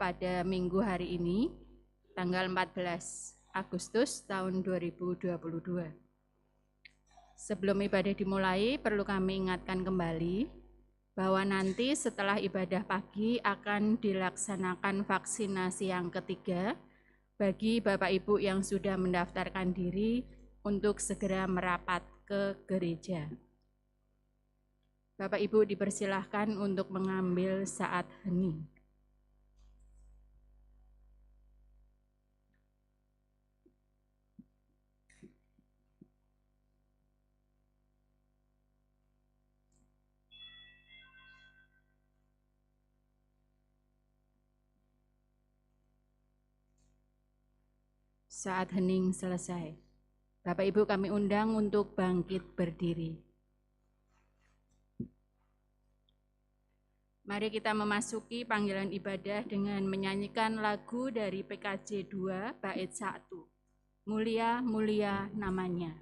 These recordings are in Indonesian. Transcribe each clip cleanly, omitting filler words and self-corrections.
pada minggu hari ini, tanggal 14 Agustus tahun 2022. Sebelum ibadah dimulai, perlu kami ingatkan kembali bahwa nanti setelah ibadah pagi akan dilaksanakan vaksinasi yang ketiga bagi Bapak Ibu yang sudah mendaftarkan diri untuk segera merapat ke gereja. Bapak Ibu dipersilahkan untuk mengambil saat hening. Saat hening selesai. Bapak Ibu kami undang untuk bangkit berdiri. Mari kita memasuki panggilan ibadah dengan menyanyikan lagu dari PKJ 2 bait 1. Mulia, mulia namanya.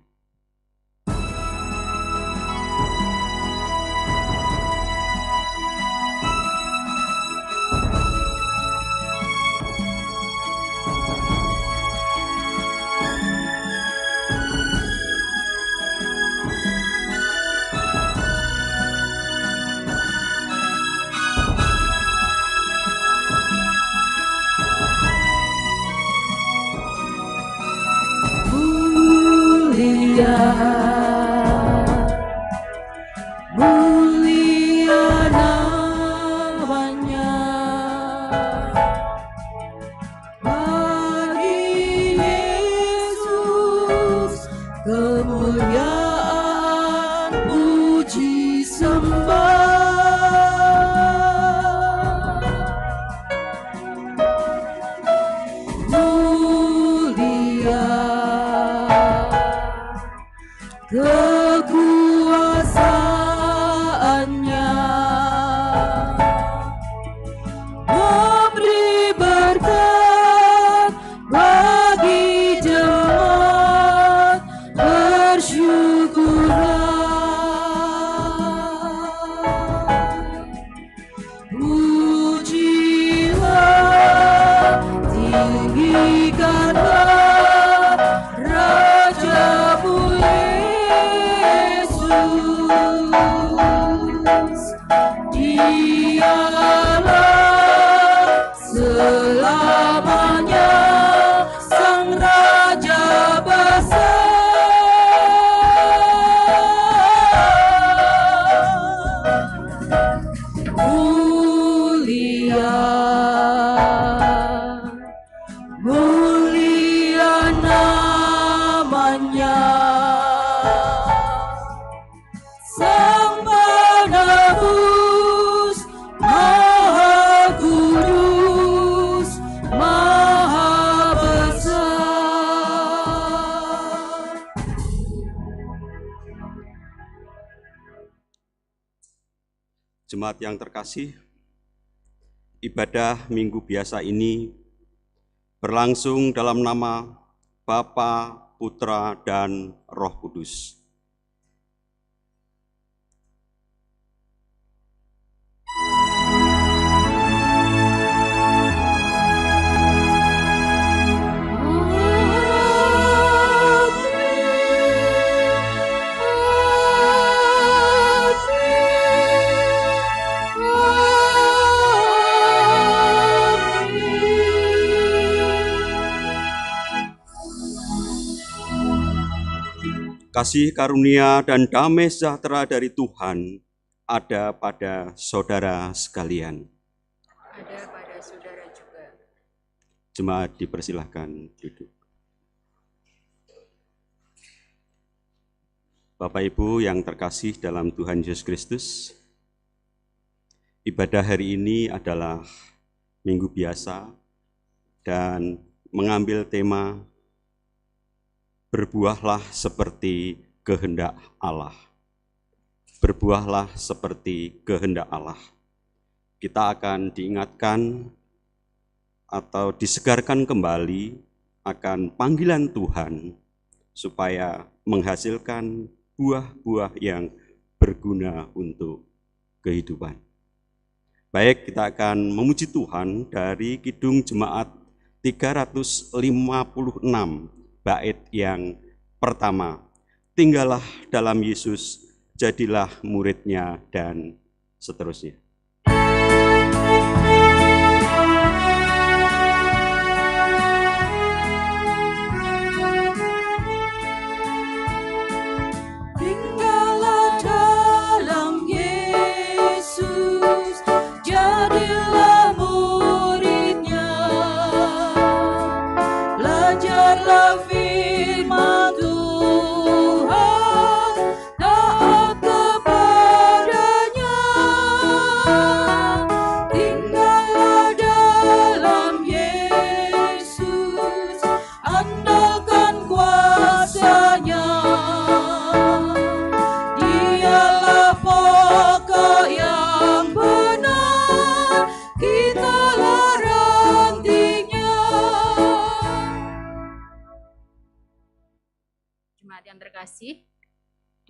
Mulia namanya, bagi Yesus kemuliaan puji sembah. Mulia kekuasaannya, memberi berkat bagi jemaat, bersyukurlah. Pujilah, tinggikanlah Rajamu Yesus. Dialah selamanya Sang Raja besar. Mulia, mulia namanya, Sang Penebus, Maha Kudus, Maha Besar. Jemaat yang terkasih, ibadah Minggu Biasa ini berlangsung dalam nama Bapa, Putra, dan Roh Kudus. Kasih karunia dan damai sejahtera dari Tuhan ada pada saudara sekalian. Ada pada saudara juga. Jemaat dipersilahkan duduk. Bapak Ibu yang terkasih dalam Tuhan Yesus Kristus, ibadah hari ini adalah Minggu Biasa dan mengambil tema berbuahlah seperti kehendak Allah. Berbuahlah seperti kehendak Allah. Kita akan diingatkan atau disegarkan kembali akan panggilan Tuhan supaya menghasilkan buah-buah yang berguna untuk kehidupan. Baik, kita akan memuji Tuhan dari Kidung Jemaat 356 bait yang pertama. Tinggallah dalam Yesus, jadilah muridnya, dan seterusnya.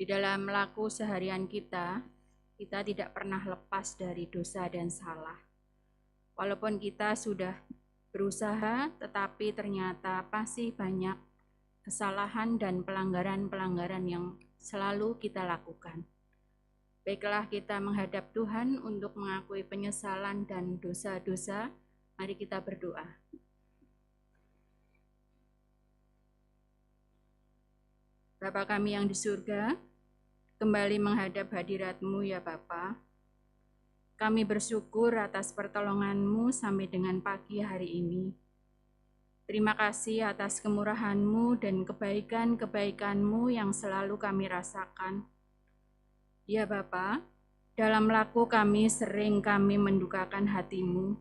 Di dalam laku seharian kita tidak pernah lepas dari dosa dan salah. Walaupun kita sudah berusaha, tetapi ternyata masih banyak kesalahan dan pelanggaran-pelanggaran yang selalu kita lakukan. Baiklah, kita menghadap Tuhan untuk mengakui penyesalan dan dosa-dosa. Mari kita berdoa. Bapa kami yang di surga, kembali menghadap hadirat-Mu ya Bapa. Kami bersyukur atas pertolongan-Mu sampai dengan pagi hari ini. Terima kasih atas kemurahan-Mu dan kebaikan-kebaikan-Mu yang selalu kami rasakan. Ya Bapa, dalam laku kami sering mendukakan hati-Mu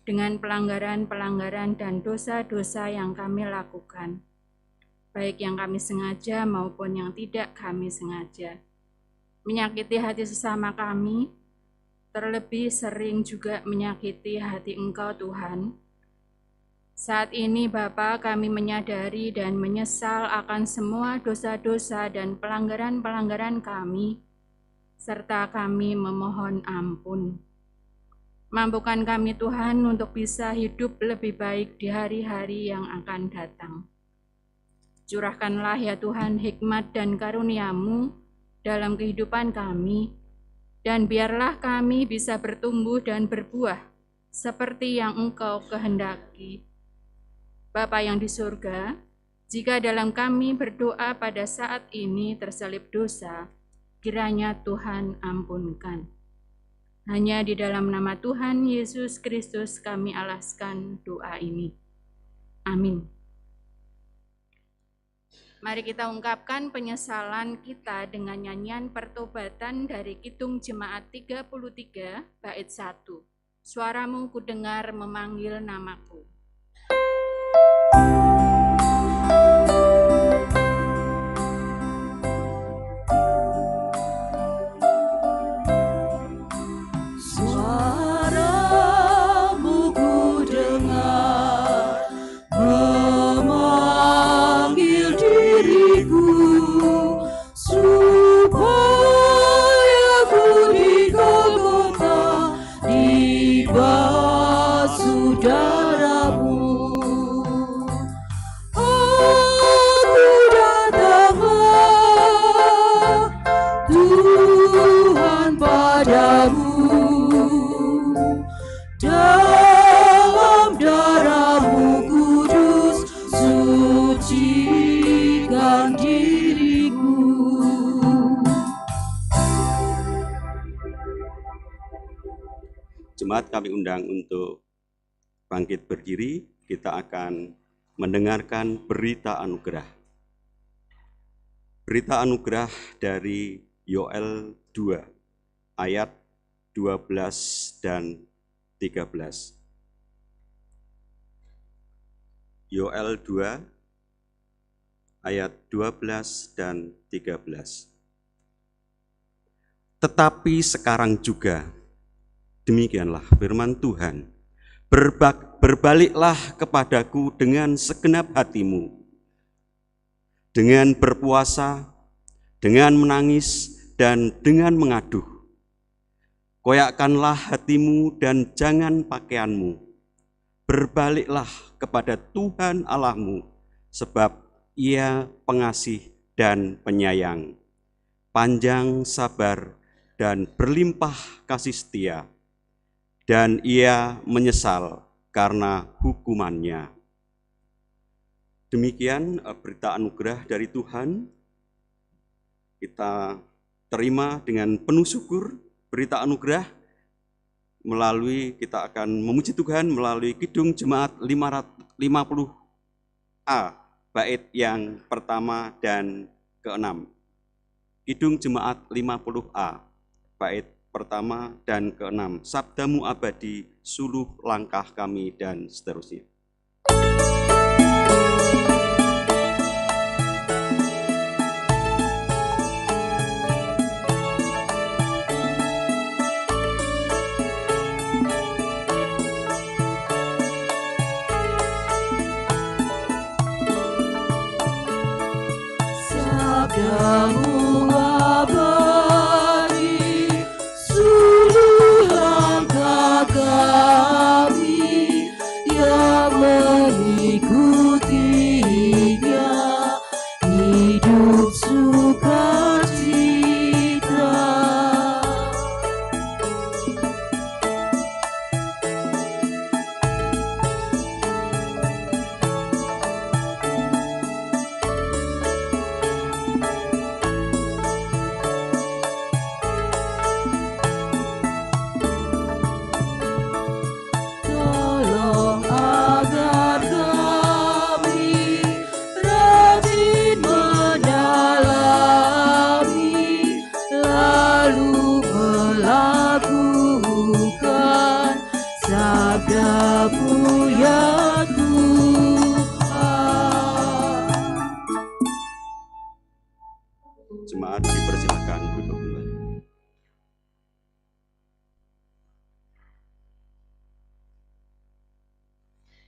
dengan pelanggaran-pelanggaran dan dosa-dosa yang kami lakukan, baik yang kami sengaja maupun yang tidak kami sengaja. Menyakiti hati sesama kami, terlebih sering juga menyakiti hati Engkau Tuhan. Saat ini Bapa, kami menyadari dan menyesal akan semua dosa-dosa dan pelanggaran-pelanggaran kami, serta kami memohon ampun. Mampukan kami Tuhan untuk bisa hidup lebih baik di hari-hari yang akan datang. Curahkanlah ya Tuhan hikmat dan karunia-Mu dalam kehidupan kami, dan biarlah kami bisa bertumbuh dan berbuah seperti yang Engkau kehendaki. Bapa yang di surga, jika dalam kami berdoa pada saat ini terselip dosa, kiranya Tuhan ampunkan. Hanya di dalam nama Tuhan Yesus Kristus kami alaskan doa ini. Amin. Mari kita ungkapkan penyesalan kita dengan nyanyian pertobatan dari Kidung Jemaat 33 bait 1. Suaramu kudengar memanggil namaku. Jemaat kami undang untuk bangkit berdiri, kita akan mendengarkan berita anugerah. Berita anugerah dari Yoel 2, ayat 12 dan 13. Yoel 2, ayat 12 dan 13. Tetapi sekarang juga, demikianlah firman Tuhan, berbaliklah kepadaku dengan segenap hatimu, dengan berpuasa, dengan menangis, dan dengan mengaduh. Koyakkanlah hatimu dan jangan pakaianmu. Berbaliklah kepada Tuhan Allahmu, sebab Ia pengasih dan penyayang, panjang sabar dan berlimpah kasih setia, dan Ia menyesal karena hukumannya. Demikian berita anugerah dari Tuhan. Kita terima dengan penuh syukur berita anugerah melalui kita akan memuji Tuhan melalui Kidung Jemaat 50A, bait yang pertama dan ke-6. Kidung Jemaat 50A, bait pertama dan ke-6. Sabdamu abadi, suluh langkah kami, dan seterusnya. Sabdamu abadi, suluh langkah kami yang mengikutinya, hidup sukacita. Tolong agar kami rajin mendalami, lalu melakukan sabdamu ya Tuhan. Jemaat dipersilakan duduk kembali.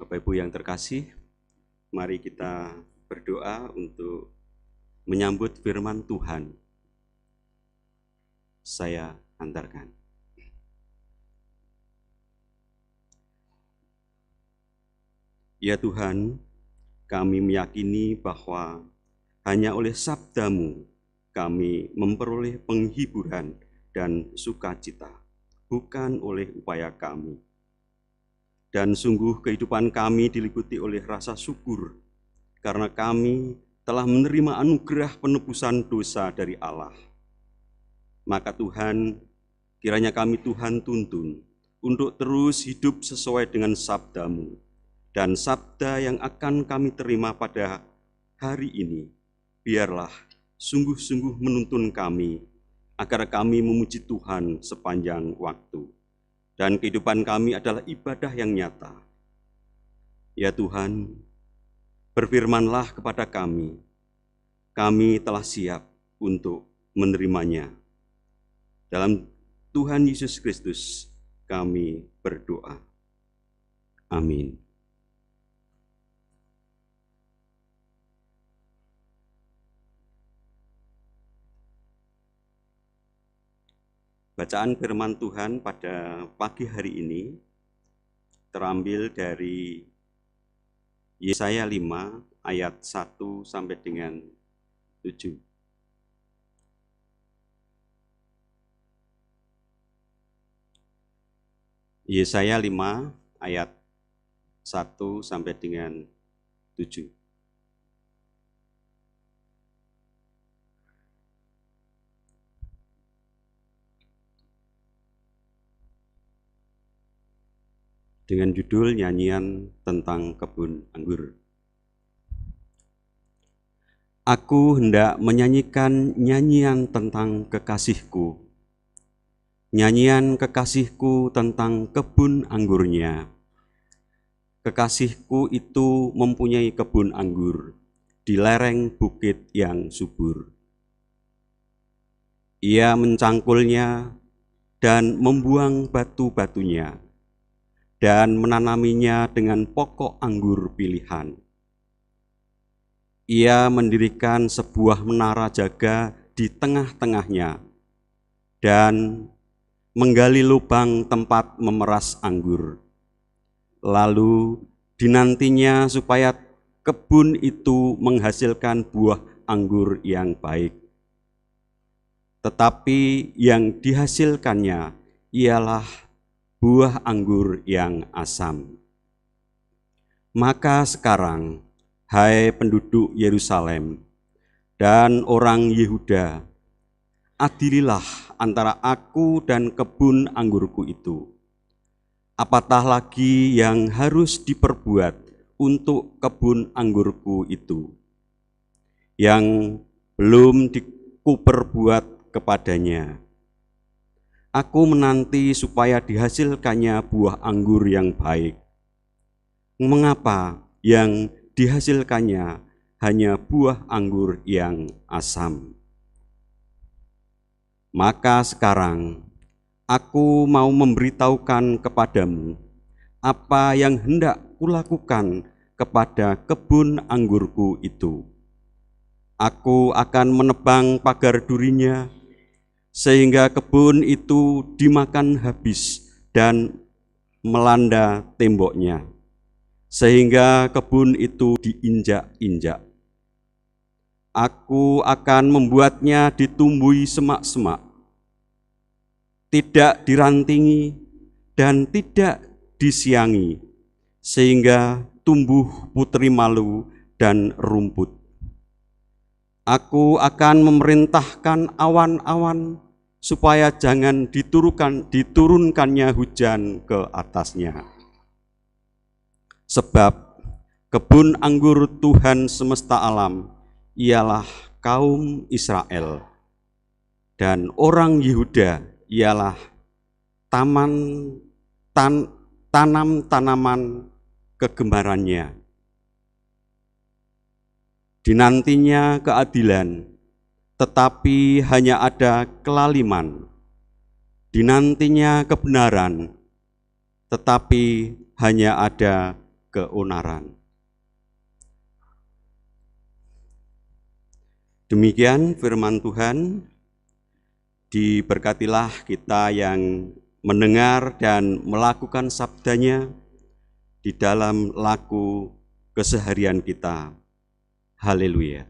Bapak Ibu yang terkasih, mari kita berdoa untuk menyambut firman Tuhan. Saya antarkan. Ya Tuhan, kami meyakini bahwa hanya oleh sabdamu kami memperoleh penghiburan dan sukacita, bukan oleh upaya kami. Dan sungguh kehidupan kami diliputi oleh rasa syukur, karena kami telah menerima anugerah penebusan dosa dari Allah. Maka Tuhan, kiranya kami Tuhan tuntun untuk terus hidup sesuai dengan sabdamu, dan sabda yang akan kami terima pada hari ini, biarlah sungguh-sungguh menuntun kami, agar kami memuji Tuhan sepanjang waktu. Dan kehidupan kami adalah ibadah yang nyata. Ya Tuhan, berfirmanlah kepada kami telah siap untuk menerimanya. Dalam Tuhan Yesus Kristus kami berdoa. Amin. Bacaan firman Tuhan pada pagi hari ini terambil dari Yesaya 5 ayat 1 sampai dengan 7. Yesaya 5 ayat 1 sampai dengan 7. Dengan judul nyanyian tentang kebun anggur. Aku hendak menyanyikan nyanyian tentang kekasihku, nyanyian kekasihku tentang kebun anggurnya. Kekasihku itu mempunyai kebun anggur di lereng bukit yang subur. Ia mencangkulnya dan membuang batu-batunya, dan menanaminya dengan pokok anggur pilihan. Ia mendirikan sebuah menara jaga di tengah-tengahnya, dan menggali lubang tempat memeras anggur. Lalu dinantinya supaya kebun itu menghasilkan buah anggur yang baik. Tetapi yang dihasilkannya ialah buah anggur yang asam. Maka sekarang, hai penduduk Yerusalem dan orang Yehuda, adililah antara aku dan kebun anggurku itu. Apatah lagi yang harus diperbuat untuk kebun anggurku itu, yang belum kuperbuat kepadanya. Aku menanti supaya dihasilkannya buah anggur yang baik. Mengapa yang dihasilkannya hanya buah anggur yang asam? Maka sekarang aku mau memberitahukan kepadamu apa yang hendak kulakukan kepada kebun anggurku itu. Aku akan menebang pagar durinya, sehingga kebun itu dimakan habis dan melanda temboknya, sehingga kebun itu diinjak-injak. Aku akan membuatnya ditumbuhi semak-semak, tidak dirantingi dan tidak disiangi, sehingga tumbuh putri malu dan rumput. Aku akan memerintahkan awan-awan supaya jangan diturunkannya hujan ke atasnya. Sebab kebun anggur Tuhan semesta alam ialah kaum Israel, dan orang Yehuda ialah tanam-tanaman kegemarannya. Dinantinya keadilan, tetapi hanya ada kelaliman. Dinantinya kebenaran, tetapi hanya ada keonaran. Demikian firman Tuhan. Diberkatilah kita yang mendengar dan melakukan sabdanya di dalam laku keseharian kita. Haleluya.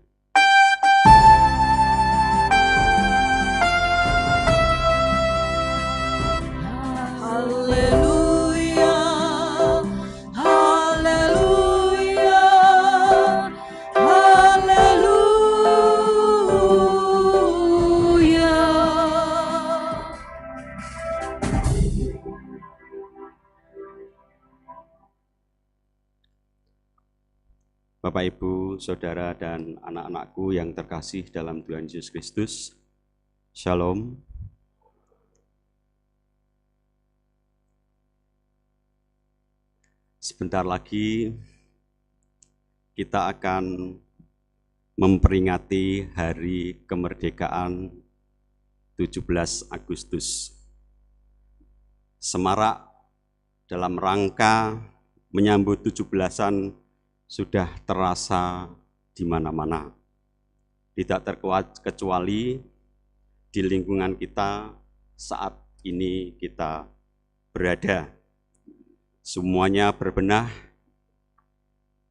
Haleluya, haleluya, haleluya. Bapak, Ibu, Saudara, dan anak-anakku yang terkasih dalam Tuhan Yesus Kristus, Shalom. Sebentar lagi kita akan memperingati Hari Kemerdekaan 17 Agustus. Semarak dalam rangka menyambut 17-an sudah terasa di mana-mana. Tidak terkecuali di lingkungan kita saat ini kita berada. Semuanya berbenah,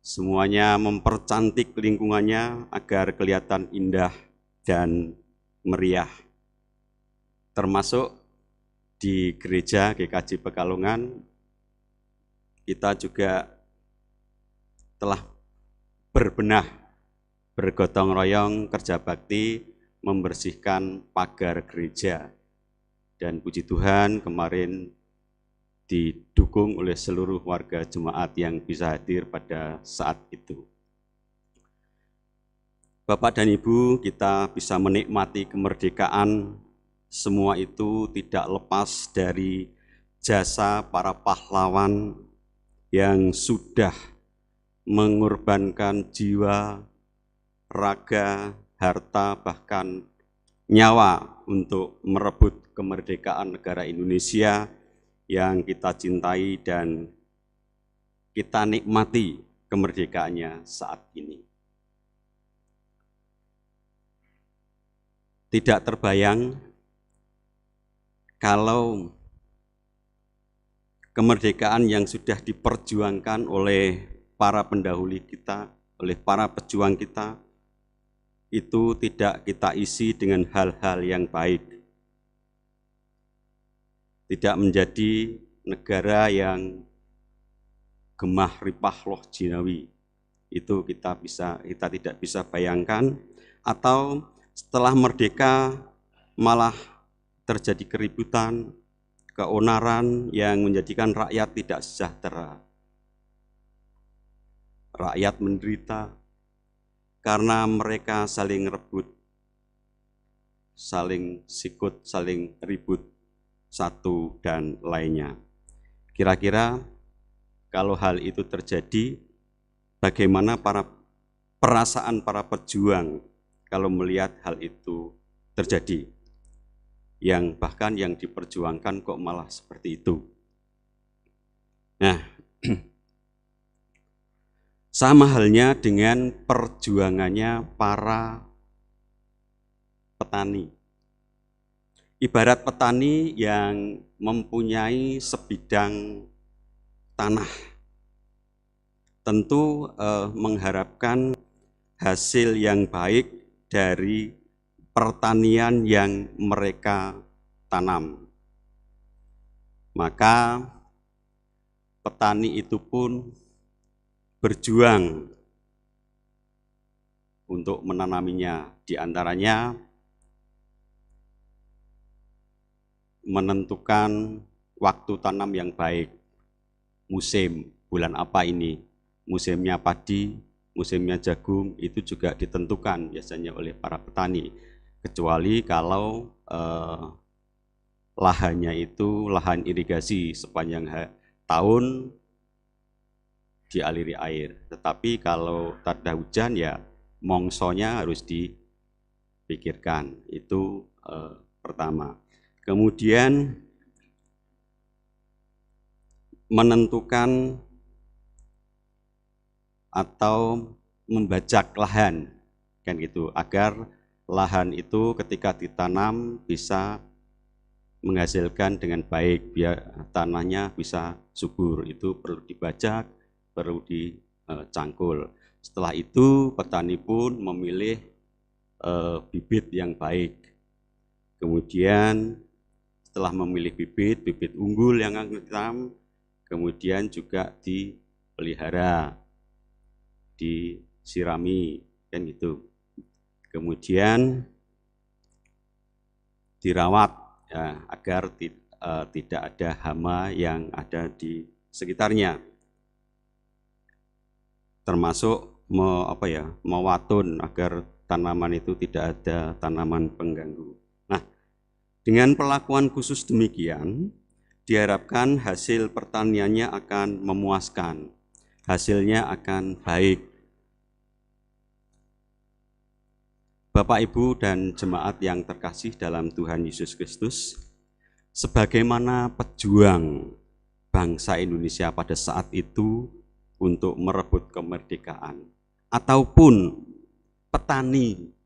semuanya mempercantik lingkungannya agar kelihatan indah dan meriah. Termasuk di gereja GKJ Pekalongan, kita juga telah berbenah, bergotong royong kerja bakti membersihkan pagar gereja. Dan puji Tuhan kemarin didukung oleh seluruh warga jemaat yang bisa hadir pada saat itu. Bapak dan Ibu, kita bisa menikmati kemerdekaan, semua itu tidak lepas dari jasa para pahlawan yang sudah mengorbankan jiwa, raga, harta, bahkan nyawa untuk merebut kemerdekaan negara Indonesia yang kita cintai dan kita nikmati kemerdekaannya saat ini. Tidak terbayang kalau kemerdekaan yang sudah diperjuangkan oleh para pendahulu kita, oleh para pejuang kita, itu tidak kita isi dengan hal-hal yang baik. Tidak menjadi negara yang gemah ripah loh jinawi. Itu kita tidak bisa bayangkan, atau setelah merdeka malah terjadi keributan, keonaran yang menjadikan rakyat tidak sejahtera. Rakyat menderita karena mereka saling rebut, saling sikut, saling ribut satu dan lainnya. Kira-kira kalau hal itu terjadi, bagaimana perasaan para pejuang kalau melihat hal itu terjadi? Yang bahkan yang diperjuangkan kok malah seperti itu. Nah, sama halnya dengan perjuangannya para petani. Ibarat petani yang mempunyai sebidang tanah, tentu mengharapkan hasil yang baik dari pertanian yang mereka tanam. Maka petani itu pun berjuang untuk menanaminya, di antaranya menentukan waktu tanam yang baik, musim, bulan apa ini, musimnya padi, musimnya jagung, itu juga ditentukan biasanya oleh para petani, kecuali kalau lahannya itu lahan irigasi sepanjang tahun dialiri air. Tetapi kalau tak ada hujan ya mongsonya harus dipikirkan. Itu pertama. Kemudian menentukan atau membajak lahan, kan gitu, agar lahan itu ketika ditanam bisa menghasilkan dengan baik, biar tanahnya bisa subur. Itu perlu dibajak, perlu dicangkul. Setelah itu petani pun memilih bibit yang baik. Kemudian setelah memilih bibit unggul yang akan ditanam, kemudian juga dipelihara, disirami, kan gitu. Kemudian dirawat ya, agar tidak ada hama yang ada di sekitarnya, termasuk mewatun agar tanaman itu tidak ada tanaman pengganggu. Nah, dengan perlakuan khusus demikian, diharapkan hasil pertaniannya akan memuaskan, hasilnya akan baik. Bapak, Ibu, dan jemaat yang terkasih dalam Tuhan Yesus Kristus, sebagaimana pejuang bangsa Indonesia pada saat itu untuk merebut kemerdekaan, ataupun petani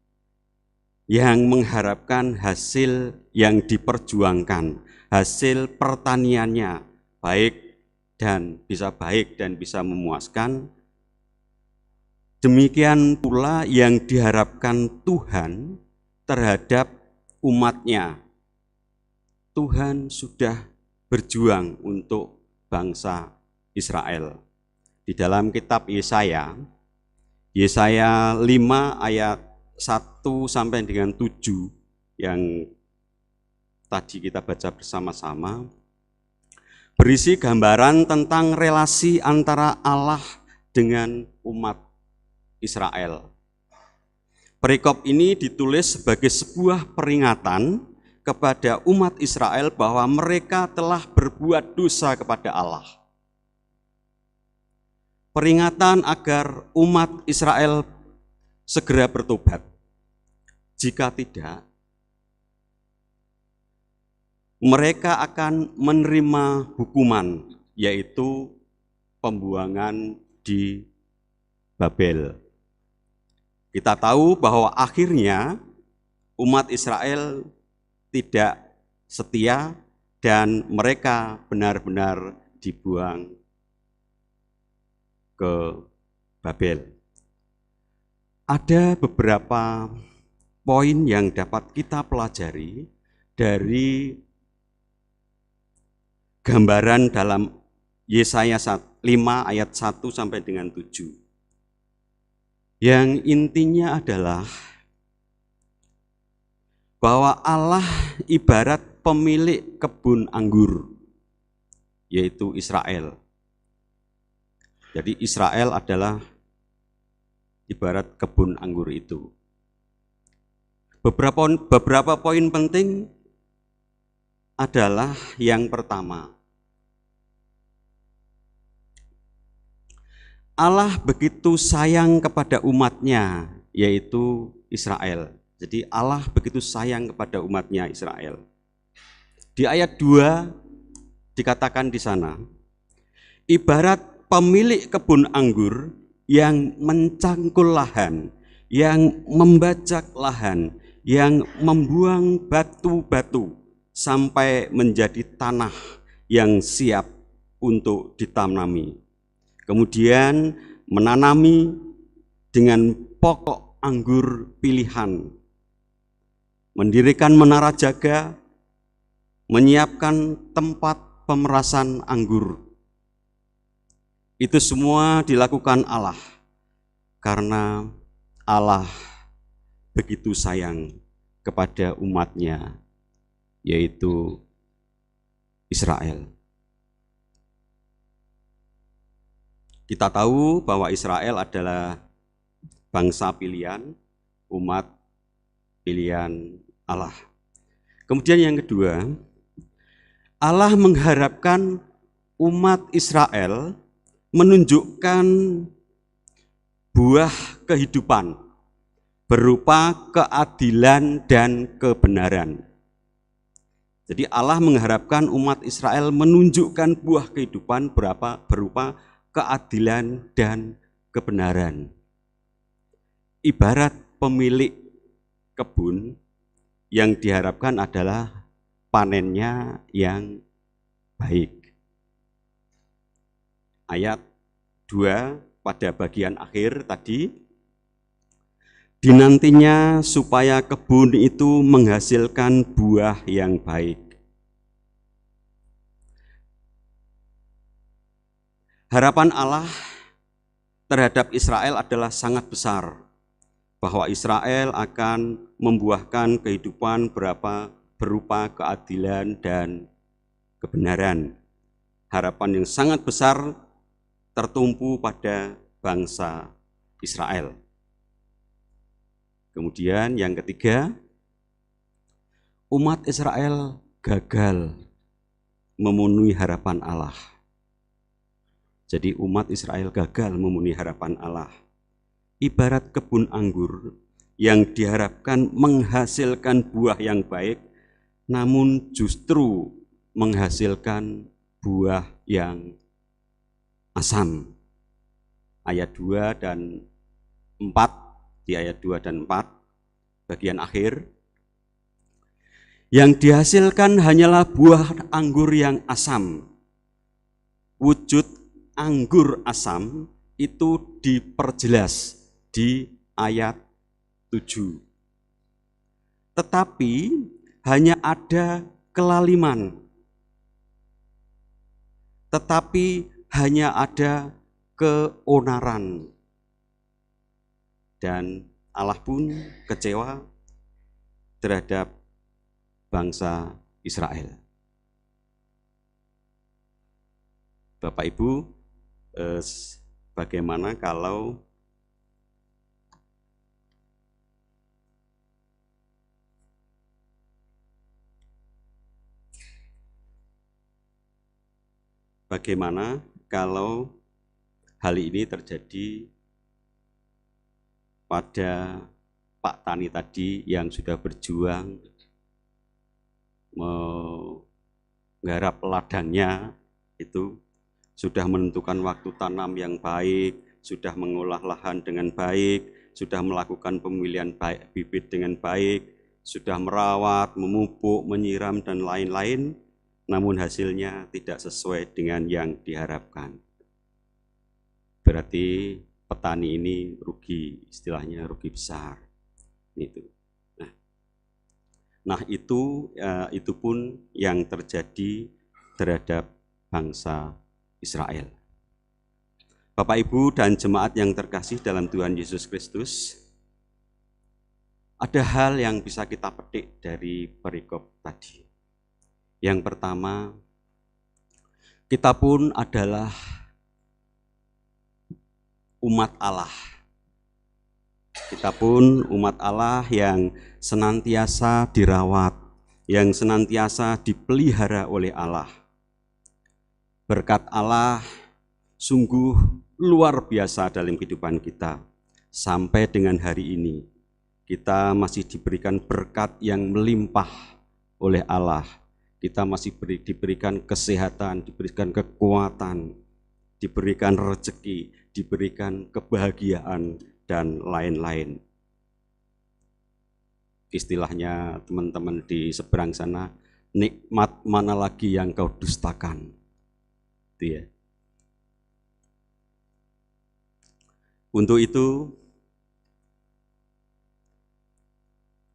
yang mengharapkan hasil yang diperjuangkan, hasil pertaniannya baik dan bisa memuaskan, demikian pula yang diharapkan Tuhan terhadap umatnya. Tuhan sudah berjuang untuk bangsa Israel. Di dalam kitab Yesaya 5 ayat 1 sampai dengan 7 yang tadi kita baca bersama-sama, berisi gambaran tentang relasi antara Allah dengan umat Israel. Perikop ini ditulis sebagai sebuah peringatan kepada umat Israel bahwa mereka telah berbuat dosa kepada Allah. Peringatan agar umat Israel segera bertobat. Jika tidak, mereka akan menerima hukuman, yaitu pembuangan di Babel. Kita tahu bahwa akhirnya umat Israel tidak setia dan mereka benar-benar dibuang ke Babel. Ada beberapa poin yang dapat kita pelajari dari gambaran dalam Yesaya 5 ayat 1 sampai dengan 7. Yang intinya adalah bahwa Allah ibarat pemilik kebun anggur, yaitu Israel. Jadi Israel adalah ibarat kebun anggur itu. Beberapa poin penting adalah yang pertama, Allah begitu sayang kepada umatnya, yaitu Israel. Jadi Allah begitu sayang kepada umatnya Israel. Di ayat 2 dikatakan di sana, ibarat pemilik kebun anggur yang mencangkul lahan, yang membajak lahan, yang membuang batu-batu sampai menjadi tanah yang siap untuk ditanami. Kemudian menanami dengan pokok anggur pilihan, mendirikan menara jaga, menyiapkan tempat pemerasan anggur. Itu semua dilakukan Allah karena Allah begitu sayang kepada umatnya, yaitu Israel. Kita tahu bahwa Israel adalah bangsa pilihan, umat pilihan Allah. Kemudian yang kedua, Allah mengharapkan umat Israel menunjukkan buah kehidupan berupa keadilan dan kebenaran. Jadi Allah mengharapkan umat Israel menunjukkan buah kehidupan berupa keadilan dan kebenaran. Ibarat pemilik kebun yang diharapkan adalah panennya yang baik. Ayat 2 pada bagian akhir tadi, dinantinya supaya kebun itu menghasilkan buah yang baik. Harapan Allah terhadap Israel adalah sangat besar, bahwa Israel akan membuahkan kehidupan berupa keadilan dan kebenaran. Harapan yang sangat besar tertumpu pada bangsa Israel. Kemudian yang ketiga, umat Israel gagal memenuhi harapan Allah. Jadi umat Israel gagal memenuhi harapan Allah. Ibarat kebun anggur yang diharapkan menghasilkan buah yang baik, namun justru menghasilkan buah yang asam. Ayat 2 dan 4, di ayat 2 dan 4, bagian akhir, yang dihasilkan hanyalah buah anggur yang asam. Wujud anggur asam itu diperjelas di ayat 7. Tetapi hanya ada kelaliman, tetapi hanya ada keonaran. Dan Allah pun kecewa terhadap bangsa Israel. Bapak Ibu, bagaimana kalau hal ini terjadi pada Pak Tani tadi yang sudah berjuang menggarap ladangnya, itu sudah menentukan waktu tanam yang baik, sudah mengolah lahan dengan baik, sudah melakukan pemilihan bibit dengan baik, sudah merawat, memupuk, menyiram, dan lain-lain. namun hasilnya tidak sesuai dengan yang diharapkan. Berarti petani ini rugi, istilahnya rugi besar. Itu. Nah itu pun yang terjadi terhadap bangsa Israel. Bapak, Ibu, dan jemaat yang terkasih dalam Tuhan Yesus Kristus, ada hal yang bisa kita petik dari perikop tadi. Yang pertama, kita pun adalah umat Allah. Kita pun umat Allah yang senantiasa dirawat, yang senantiasa dipelihara oleh Allah. Berkat Allah sungguh luar biasa dalam kehidupan kita. Sampai dengan hari ini, kita masih diberikan berkat yang melimpah oleh Allah. Kita masih diberikan kesehatan, diberikan kekuatan, diberikan rezeki, diberikan kebahagiaan, dan lain-lain. Istilahnya teman-teman di seberang sana, nikmat mana lagi yang kau dustakan? Itu ya. Untuk itu,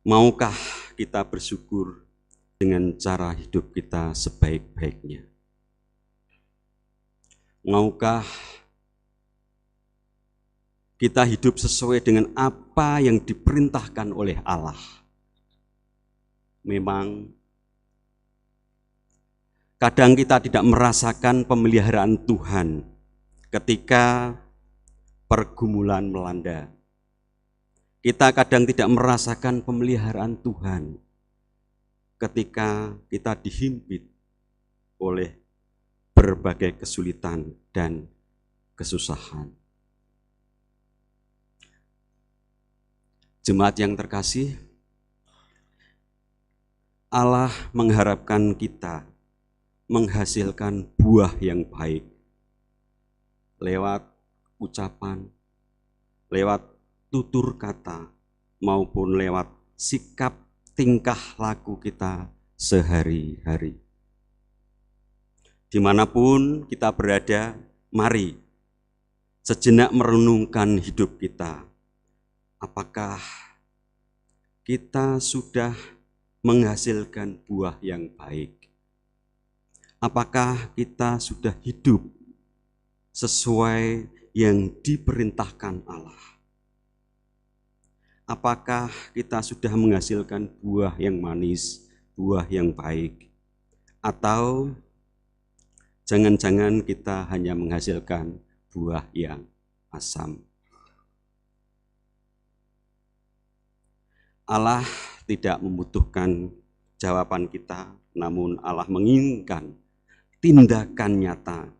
maukah kita bersyukur dengan cara hidup kita sebaik-baiknya? Maukah kita hidup sesuai dengan apa yang diperintahkan oleh Allah? Memang kadang kita tidak merasakan pemeliharaan Tuhan ketika pergumulan melanda. Kita kadang tidak merasakan pemeliharaan Tuhan ketika kita dihimpit oleh berbagai kesulitan dan kesusahan. Jemaat yang terkasih, Allah mengharapkan kita menghasilkan buah yang baik lewat ucapan, lewat tutur kata, maupun lewat sikap tingkah laku kita sehari-hari. Dimanapun kita berada, mari sejenak merenungkan hidup kita. Apakah kita sudah menghasilkan buah yang baik? Apakah kita sudah hidup sesuai yang diperintahkan Allah? Apakah kita sudah menghasilkan buah yang manis, buah yang baik? Atau jangan-jangan kita hanya menghasilkan buah yang asam? Allah tidak membutuhkan jawaban kita, namun Allah menginginkan tindakan nyata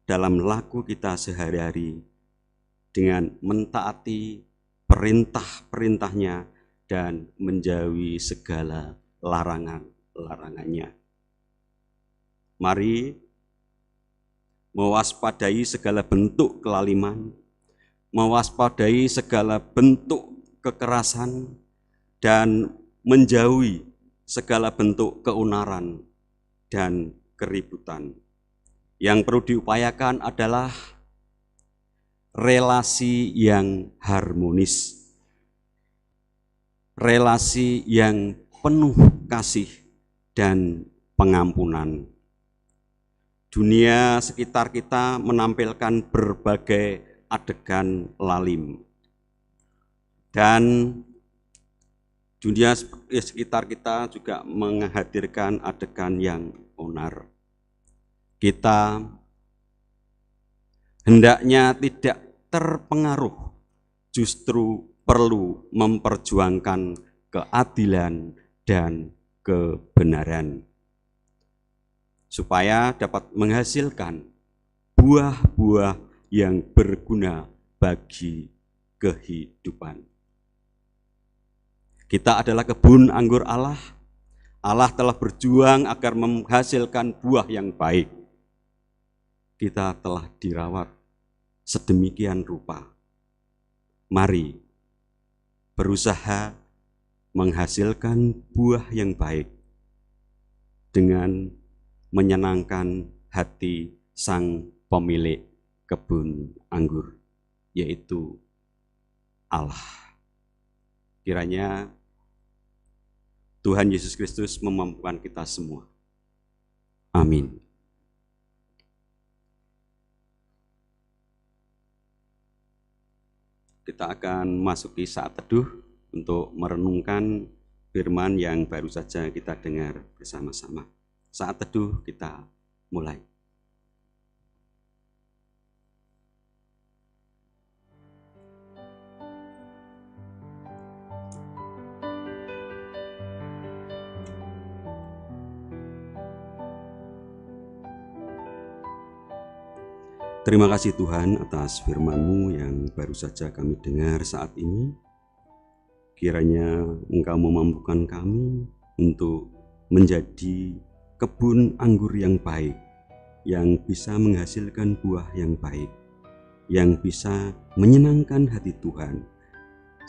dalam laku kita sehari-hari dengan mentaati perintah-perintahnya dan menjauhi segala larangan-larangannya. Mari mewaspadai segala bentuk kelaliman, mewaspadai segala bentuk kekerasan, dan menjauhi segala bentuk keonaran dan keributan. Yang perlu diupayakan adalah relasi yang harmonis, relasi yang penuh kasih dan pengampunan. Dunia sekitar kita menampilkan berbagai adegan lalim, dan dunia sekitar kita juga menghadirkan adegan yang onar. Kita hendaknya tidak terpengaruh, justru perlu memperjuangkan keadilan dan kebenaran, supaya dapat menghasilkan buah-buah yang berguna bagi kehidupan. Kita adalah kebun anggur Allah. Allah telah berjuang agar menghasilkan buah yang baik. Kita telah dirawat sedemikian rupa. Mari berusaha menghasilkan buah yang baik dengan menyenangkan hati sang pemilik kebun anggur, yaitu Allah. Kiranya Tuhan Yesus Kristus memampukan kita semua. Amin. Kita akan masuki saat teduh untuk merenungkan firman yang baru saja kita dengar bersama-sama. Saat teduh kita mulai. Terima kasih Tuhan atas firman-Mu yang baru saja kami dengar saat ini. Kiranya Engkau memampukan kami untuk menjadi kebun anggur yang baik, yang bisa menghasilkan buah yang baik, yang bisa menyenangkan hati Tuhan,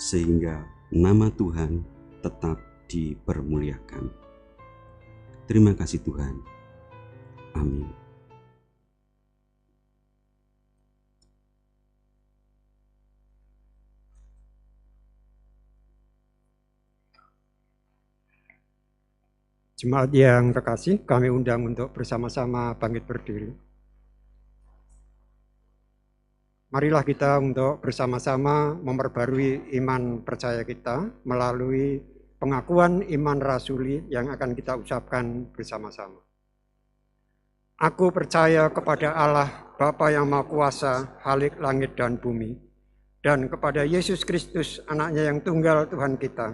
sehingga nama Tuhan tetap dipermuliakan. Terima kasih Tuhan. Amin. Jemaat yang terkasih, kami undang untuk bersama-sama bangkit berdiri. Marilah kita untuk bersama-sama memperbarui iman percaya kita melalui pengakuan iman rasuli yang akan kita ucapkan bersama-sama. Aku percaya kepada Allah, Bapa yang Maha Kuasa, Khalik langit dan bumi, dan kepada Yesus Kristus, anaknya yang tunggal Tuhan kita,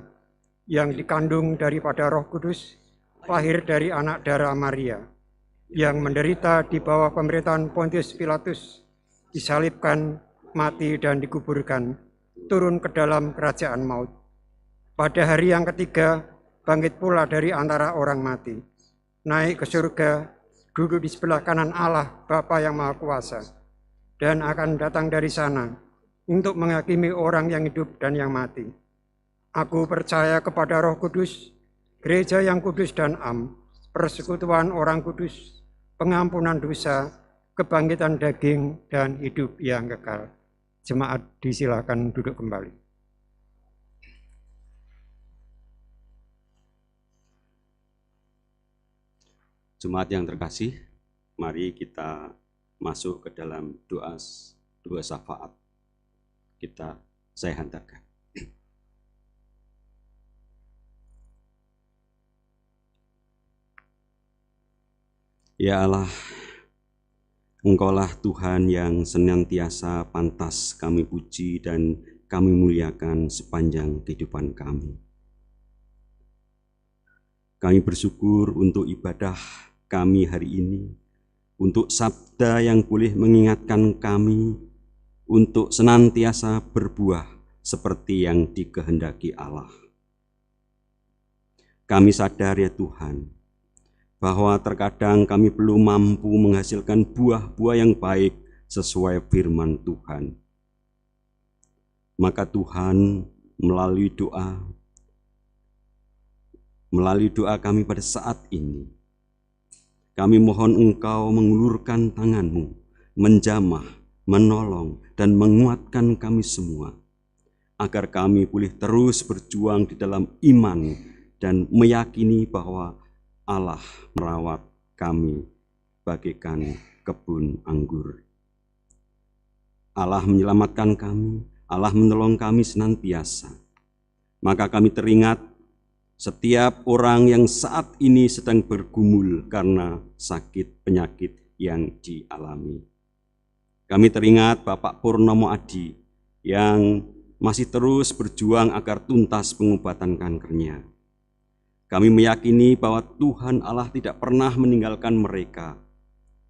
yang dikandung daripada Roh Kudus, lahir dari anak darah Maria, yang menderita di bawah pemerintahan Pontius Pilatus, disalibkan, mati dan dikuburkan, turun ke dalam kerajaan maut. Pada hari yang ketiga, bangkit pula dari antara orang mati, naik ke surga, duduk di sebelah kanan Allah, Bapa yang Maha Kuasa, dan akan datang dari sana untuk menghakimi orang yang hidup dan yang mati. Aku percaya kepada Roh Kudus, Gereja yang kudus dan am, persekutuan orang kudus, pengampunan dosa, kebangkitan daging, dan hidup yang kekal. Jemaat disilakan duduk kembali. Jemaat yang terkasih, mari kita masuk ke dalam doa syafaat. Saya hantarkan. Ya Allah, Engkaulah Tuhan yang senantiasa pantas kami puji dan kami muliakan sepanjang kehidupan kami. Kami bersyukur untuk ibadah kami hari ini, untuk sabda yang boleh mengingatkan kami untuk senantiasa berbuah seperti yang dikehendaki Allah. Kami sadar ya Tuhan, bahwa terkadang kami belum mampu menghasilkan buah-buah yang baik sesuai firman Tuhan. Maka Tuhan melalui doa kami pada saat ini, kami mohon Engkau mengulurkan tangan-Mu, menjamah, menolong, dan menguatkan kami semua, agar kami boleh terus berjuang di dalam iman dan meyakini bahwa Allah merawat kami bagaikan kebun anggur. Allah menyelamatkan kami, Allah menolong kami senantiasa. Maka kami teringat setiap orang yang saat ini sedang bergumul karena sakit penyakit yang dialami. Kami teringat Bapak Purnomo Adi yang masih terus berjuang agar tuntas pengobatan kankernya. Kami meyakini bahwa Tuhan Allah tidak pernah meninggalkan mereka.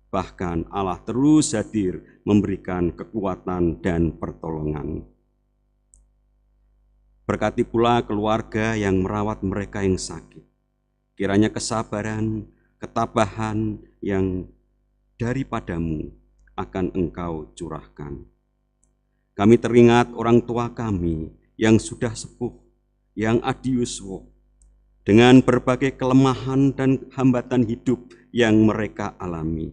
Bahkan Allah terus hadir memberikan kekuatan dan pertolongan. Berkati pula keluarga yang merawat mereka yang sakit. Kiranya kesabaran, ketabahan yang daripadamu akan Engkau curahkan. Kami teringat orang tua kami yang sudah sepuh, yang adiuswo, dengan berbagai kelemahan dan hambatan hidup yang mereka alami.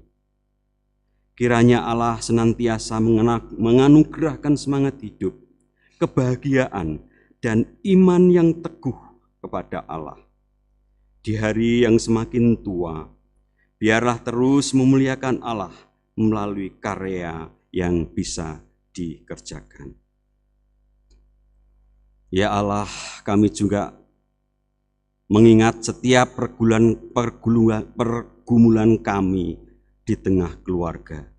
Kiranya Allah senantiasa menganugerahkan semangat hidup, kebahagiaan, dan iman yang teguh kepada Allah. Di hari yang semakin tua, biarlah terus memuliakan Allah melalui karya yang bisa dikerjakan. Ya Allah, kami juga mengingat setiap pergumulan kami di tengah keluarga.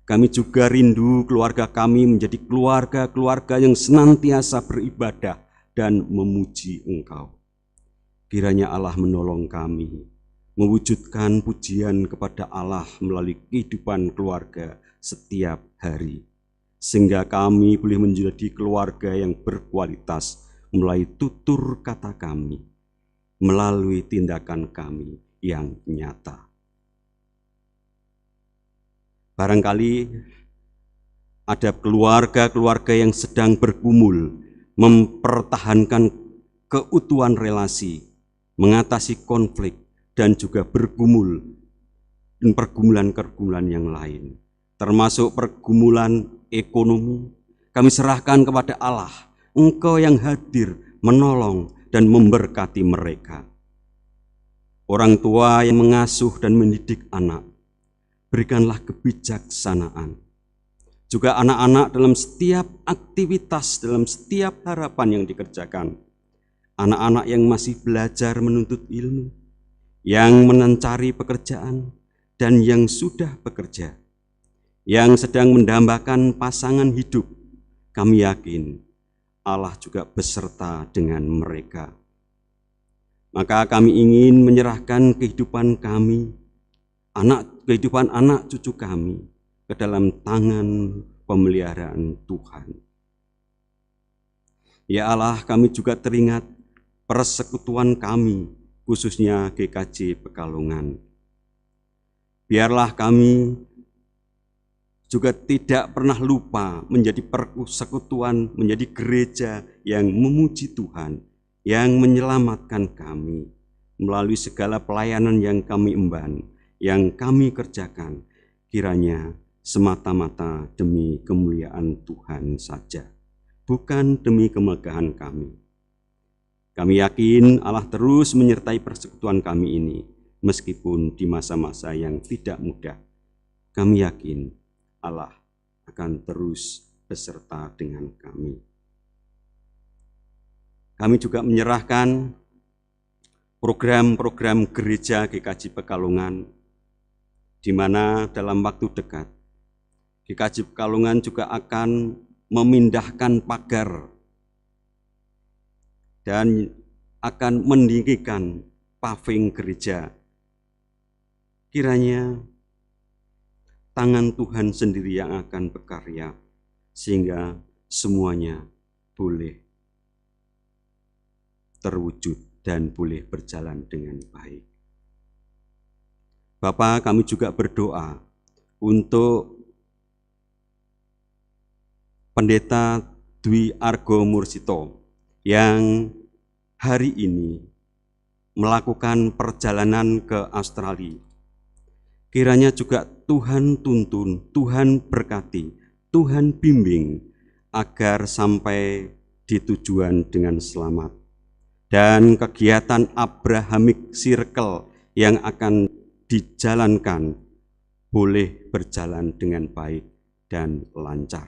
Kami juga rindu keluarga kami menjadi keluarga yang senantiasa beribadah dan memuji Engkau. Kiranya Allah menolong kami, mewujudkan pujian kepada Allah melalui kehidupan keluarga setiap hari, sehingga kami boleh menjadi keluarga yang berkualitas melalui tutur kata kami, melalui tindakan kami yang nyata. Barangkali ada keluarga-keluarga yang sedang bergumul, mempertahankan keutuhan relasi, mengatasi konflik, dan juga pergumulan-pergumulan yang lain, termasuk pergumulan ekonomi. Kami serahkan kepada Allah, Engkau yang hadir, menolong, dan memberkati mereka. Orang tua yang mengasuh dan mendidik anak, berikanlah kebijaksanaan. Juga anak-anak dalam setiap aktivitas, dalam setiap harapan yang dikerjakan. Anak-anak yang masih belajar menuntut ilmu, yang mencari pekerjaan, dan yang sudah bekerja, yang sedang mendambakan pasangan hidup. Kami yakin Allah juga beserta dengan mereka. Maka kami ingin menyerahkan kehidupan kami, kehidupan anak cucu kami ke dalam tangan pemeliharaan Tuhan. Ya Allah, kami juga teringat persekutuan kami, khususnya GKJ Pekalongan. Biarlah kami juga tidak pernah lupa menjadi persekutuan, menjadi gereja yang memuji Tuhan, yang menyelamatkan kami melalui segala pelayanan yang kami emban, yang kami kerjakan, kiranya semata-mata demi kemuliaan Tuhan saja, bukan demi kemegahan kami. Kami yakin Allah terus menyertai persekutuan kami ini, meskipun di masa-masa yang tidak mudah. Kami yakin Allah akan terus beserta dengan kami. Kami juga menyerahkan program-program gereja GKJ Pekalongan, di mana dalam waktu dekat GKJ Pekalongan juga akan memindahkan pagar dan akan meninggikan paving gereja. Kiranya tangan Tuhan sendiri yang akan berkarya, sehingga semuanya boleh terwujud dan boleh berjalan dengan baik. Bapak, kami juga berdoa untuk Pendeta Dwi Argo Mursito yang hari ini melakukan perjalanan ke Australia. Kiranya juga Tuhan tuntun, Tuhan berkati, Tuhan bimbing agar sampai di tujuan dengan selamat. Dan kegiatan Abrahamic Circle yang akan dijalankan boleh berjalan dengan baik dan lancar.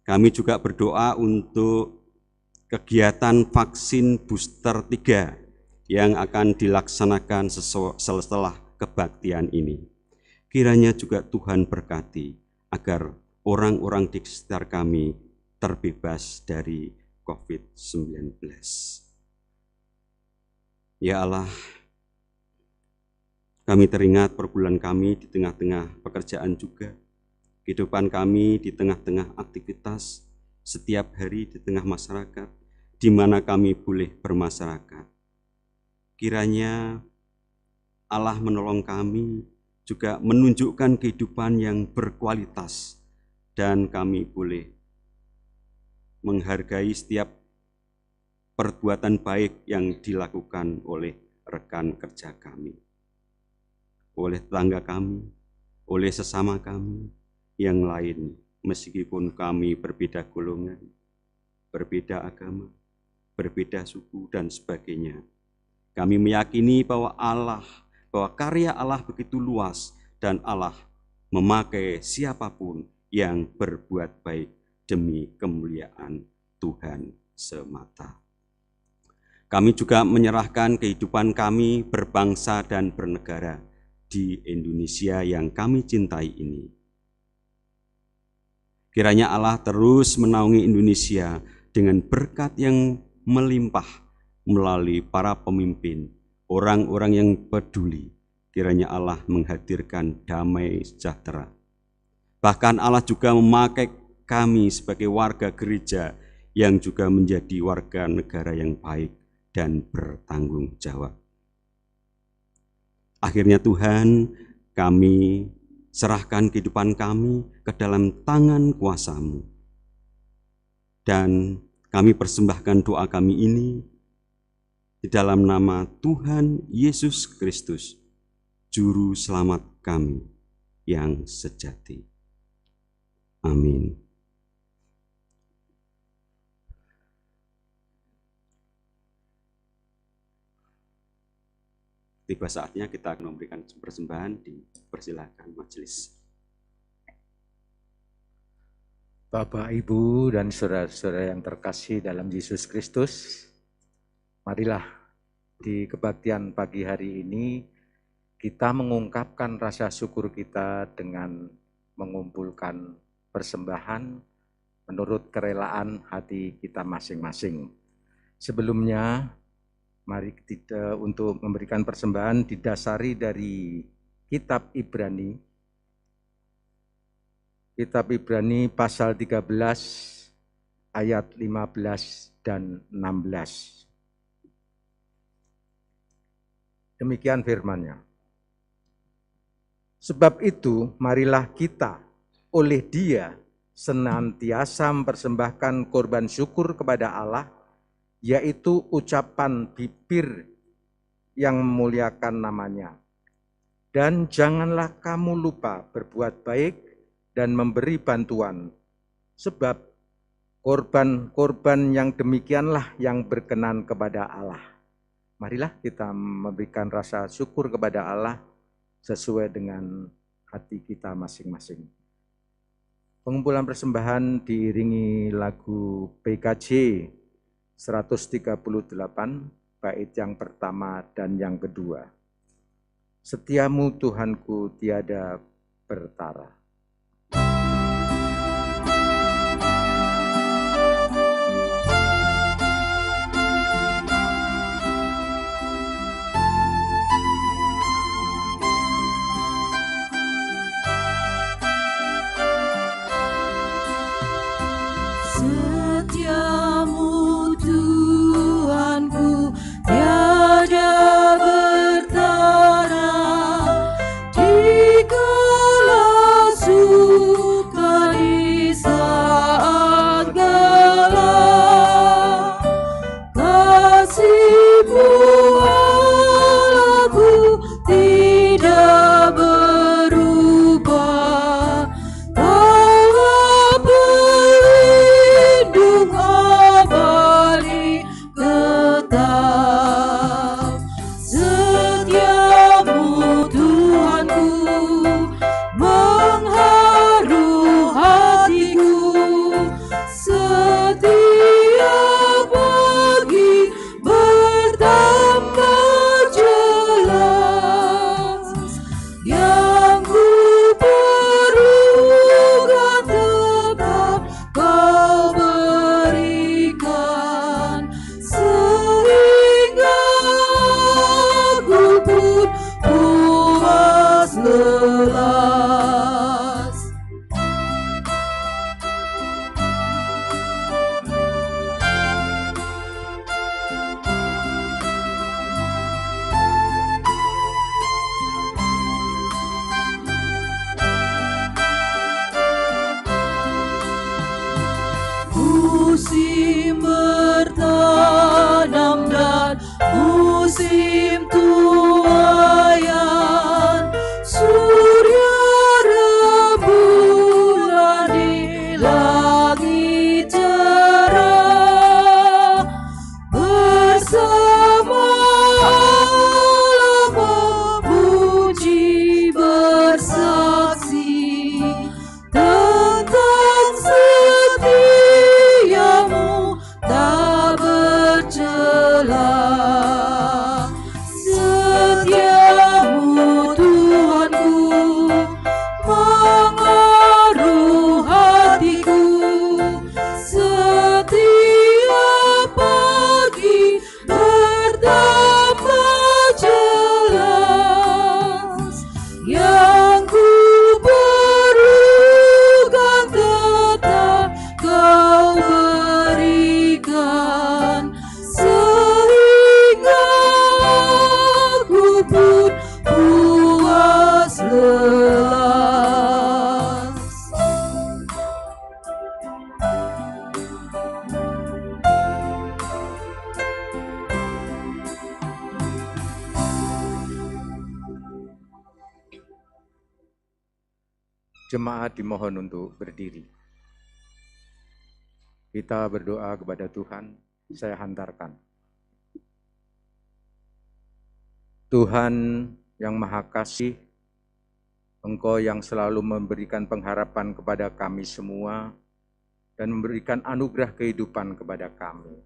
Kami juga berdoa untuk kegiatan vaksin booster 3 yang akan dilaksanakan setelah kebaktian ini. Kiranya juga Tuhan berkati agar orang-orang di sekitar kami terbebas dari COVID-19. Ya Allah, kami teringat pergumulan kami di tengah-tengah pekerjaan juga, kehidupan kami di tengah-tengah aktivitas setiap hari di tengah masyarakat, di mana kami boleh bermasyarakat. Kiranya Allah menolong kami juga menunjukkan kehidupan yang berkualitas, dan kami boleh menghargai setiap perbuatan baik yang dilakukan oleh rekan kerja kami. oleh tetangga kami, oleh sesama kami yang lain, meskipun kami berbeda golongan, berbeda agama, berbeda suku, dan sebagainya. Kami meyakini bahwa karya Allah begitu luas dan Allah memakai siapapun yang berbuat baik demi kemuliaan Tuhan semata. Kami juga menyerahkan kehidupan kami berbangsa dan bernegara di Indonesia yang kami cintai ini. Kiranya Allah terus menaungi Indonesia dengan berkat yang melimpah melalui para pemimpin, orang-orang yang peduli. Kiranya Allah menghadirkan damai sejahtera. Bahkan Allah juga memakai kami sebagai warga gereja yang juga menjadi warga negara yang baik dan bertanggung jawab. Akhirnya Tuhan, kami serahkan kehidupan kami ke dalam tangan kuasa-Mu. Dan kami persembahkan doa kami ini di dalam nama Tuhan Yesus Kristus, Juru Selamat kami yang sejati. Amin. Tiba saatnya kita akan memberikan persembahan, dipersilakan majelis. Bapak, Ibu, dan saudara-saudara yang terkasih dalam Yesus Kristus, marilah di kebaktian pagi hari ini kita mengungkapkan rasa syukur kita dengan mengumpulkan persembahan menurut kerelaan hati kita masing-masing. Sebelumnya, mari kita untuk memberikan persembahan didasari dari Kitab Ibrani. Kitab Ibrani pasal 13 ayat 15 dan 16. Demikian firman-Nya. Sebab itu, marilah kita oleh Dia senantiasa mempersembahkan korban syukur kepada Allah, yaitu ucapan bibir yang memuliakan nama-Nya. Dan janganlah kamu lupa berbuat baik dan memberi bantuan, sebab korban-korban yang demikianlah yang berkenan kepada Allah. Marilah kita memberikan rasa syukur kepada Allah sesuai dengan hati kita masing-masing. Pengumpulan persembahan diiringi lagu PKJ 138, bait yang pertama dan yang kedua. Setiamu Tuhanku tiada bertara. Setiamu Tuhanku tiada bertara, dikala suka di saat gelap. Kasih-Mu Allahku tidak berubah, Allah pelindung abadi tetap. Setiamu Tuhanku mengharu hatiku, setiap pagi bertambah jelas. Yang ku perlukan tetap Kau berikan, sehingga aku pun puas lelas. Musim bertanam dan musim tuaian, Jemaat dimohon untuk berdiri. Kita berdoa kepada Tuhan, saya hantarkan. Tuhan yang Maha Kasih, Engkau yang selalu memberikan pengharapan kepada kami semua dan memberikan anugerah kehidupan kepada kami.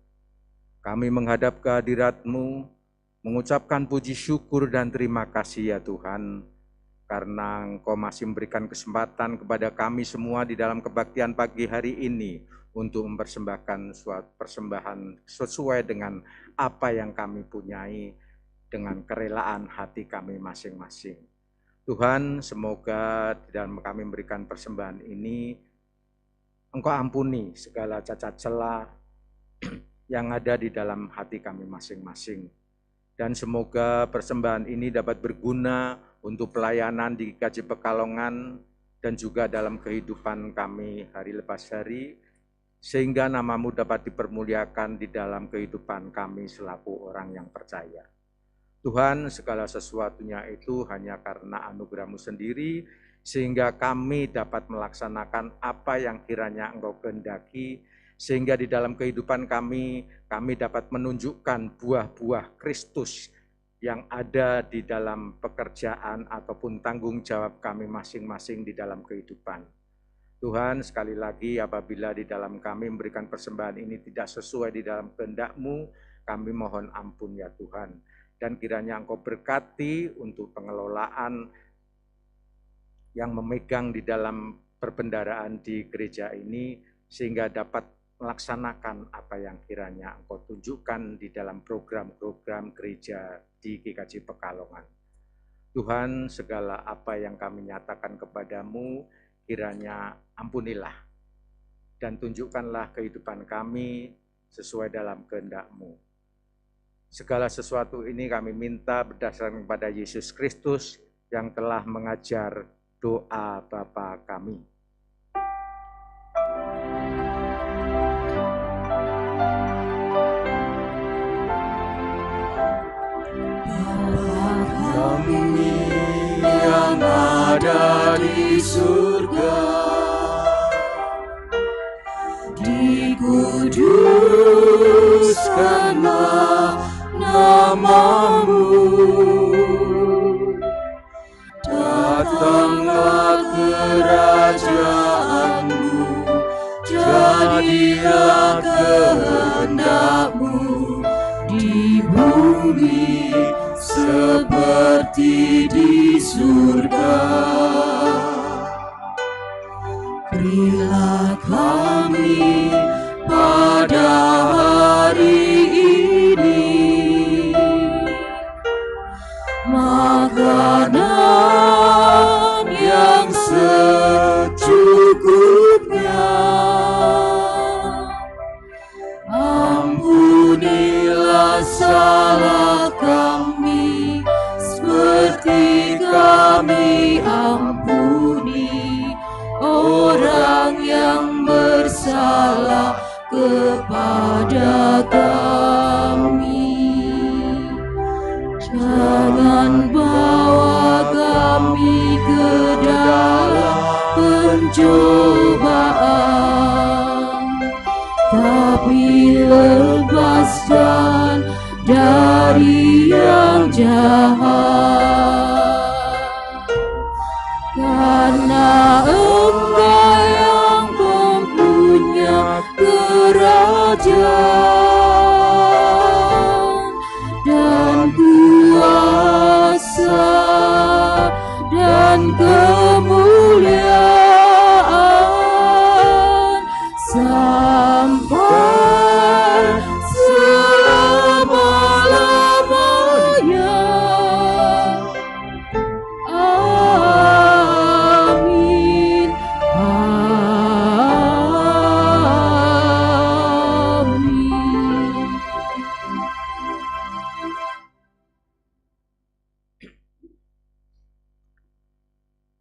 Kami menghadap kehadirat-Mu, mengucapkan puji syukur dan terima kasih ya Tuhan, karena Engkau masih memberikan kesempatan kepada kami semua di dalam kebaktian pagi hari ini untuk mempersembahkan suatu persembahan sesuai dengan apa yang kami punyai dengan kerelaan hati kami masing-masing. Tuhan, semoga di dalam kami memberikan persembahan ini, Engkau ampuni segala cacat celah yang ada di dalam hati kami masing-masing. Dan semoga persembahan ini dapat berguna untuk pelayanan di GKJ Pekalongan dan juga dalam kehidupan kami hari lepas hari, sehingga nama-Mu dapat dipermuliakan di dalam kehidupan kami selaku orang yang percaya. Tuhan, segala sesuatunya itu hanya karena anugerah-Mu sendiri, sehingga kami dapat melaksanakan apa yang kiranya Engkau kehendaki, sehingga di dalam kehidupan kami dapat menunjukkan buah-buah Kristus yang ada di dalam pekerjaan ataupun tanggung jawab kami masing-masing di dalam kehidupan. Tuhan, sekali lagi apabila di dalam kami memberikan persembahan ini tidak sesuai di dalam kehendak-Mu, kami mohon ampun ya Tuhan. Dan kiranya Engkau berkati untuk pengelolaan yang memegang di dalam perbendaharaan di gereja ini, sehingga dapat melaksanakan apa yang kiranya Engkau tunjukkan di dalam program-program gereja di GKJ Pekalongan. Tuhan, segala apa yang kami nyatakan kepadamu, kiranya ampunilah dan tunjukkanlah kehidupan kami sesuai dalam kehendak-Mu. Segala sesuatu ini kami minta berdasarkan kepada Yesus Kristus yang telah mengajar doa Bapa kami. Kami yang ada di surga, dikuduskanlah nama-Mu, datanglah kerajaan-Mu, jadilah kehendak-Mu di bumi seperti di surga. Berilah kami pada hari ini makanan yang secukupnya. Ampunilah salah kami seperti kami ampuni orang yang bersalah kepada kami. Jangan bawa kami ke dalam pencobaan, tapi lepaskan dari yang jahat. Karena Engkau yang mempunyai kerajaan dan kuasa dan kemuliaan sampai selama-lamanya. Amin. Amin.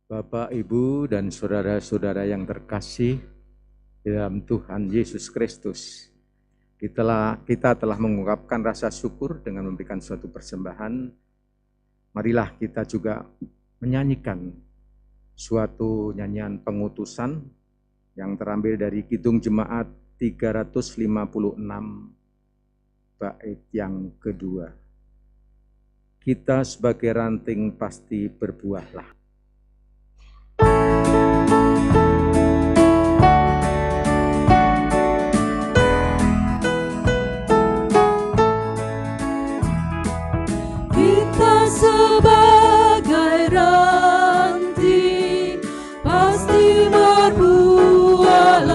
Bapak, Ibu, dan saudara-saudara yang terkasih dalam Tuhan Yesus Kristus, kita telah mengungkapkan rasa syukur dengan memberikan suatu persembahan. Marilah kita juga menyanyikan suatu nyanyian pengutusan yang terambil dari Kidung Jemaat 356 bait yang kedua. Kita sebagai ranting pasti berbuahlah. Kita sebagai ranting pasti berbuahlah,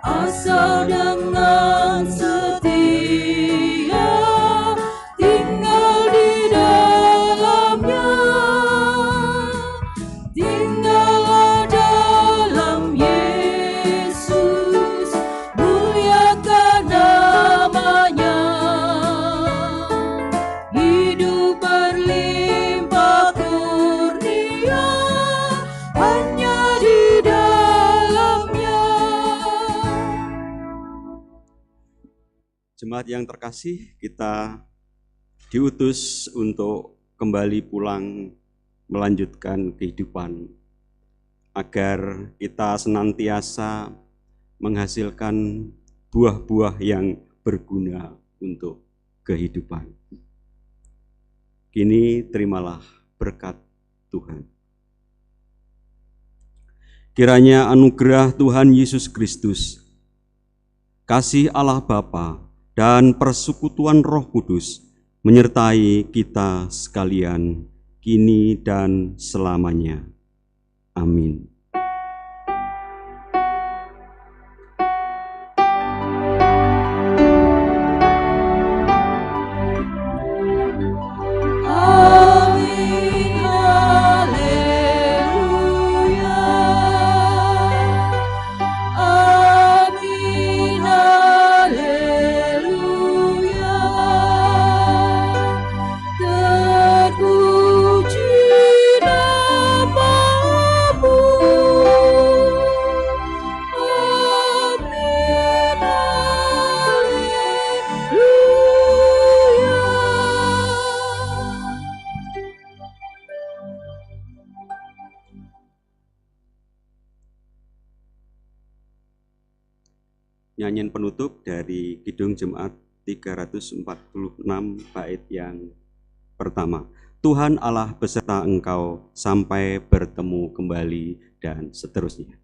asal dengan setia tinggal di dalamnya, tinggal dalam Yesus, muliakan namanya. Hidup berlimpah kurnia hanya di dalamnya. Jemaat yang terkasih, kita diutus untuk kembali pulang melanjutkan kehidupan, agar kita senantiasa menghasilkan buah-buah yang berguna untuk kehidupan. Kini terimalah berkat Tuhan. Kiranya anugerah Tuhan Yesus Kristus, kasih Allah Bapa, dan persekutuan Roh Kudus menyertai kita sekalian, kini dan selamanya. Amin. Amin, haleluya. Amin, haleluya. Terpuji namamu. Amin, haleluya. Nyanyian penutup dari Kidung Jemaat 346 bait yang pertama. Tuhan Allah beserta engkau sampai bertemu kembali, dan seterusnya.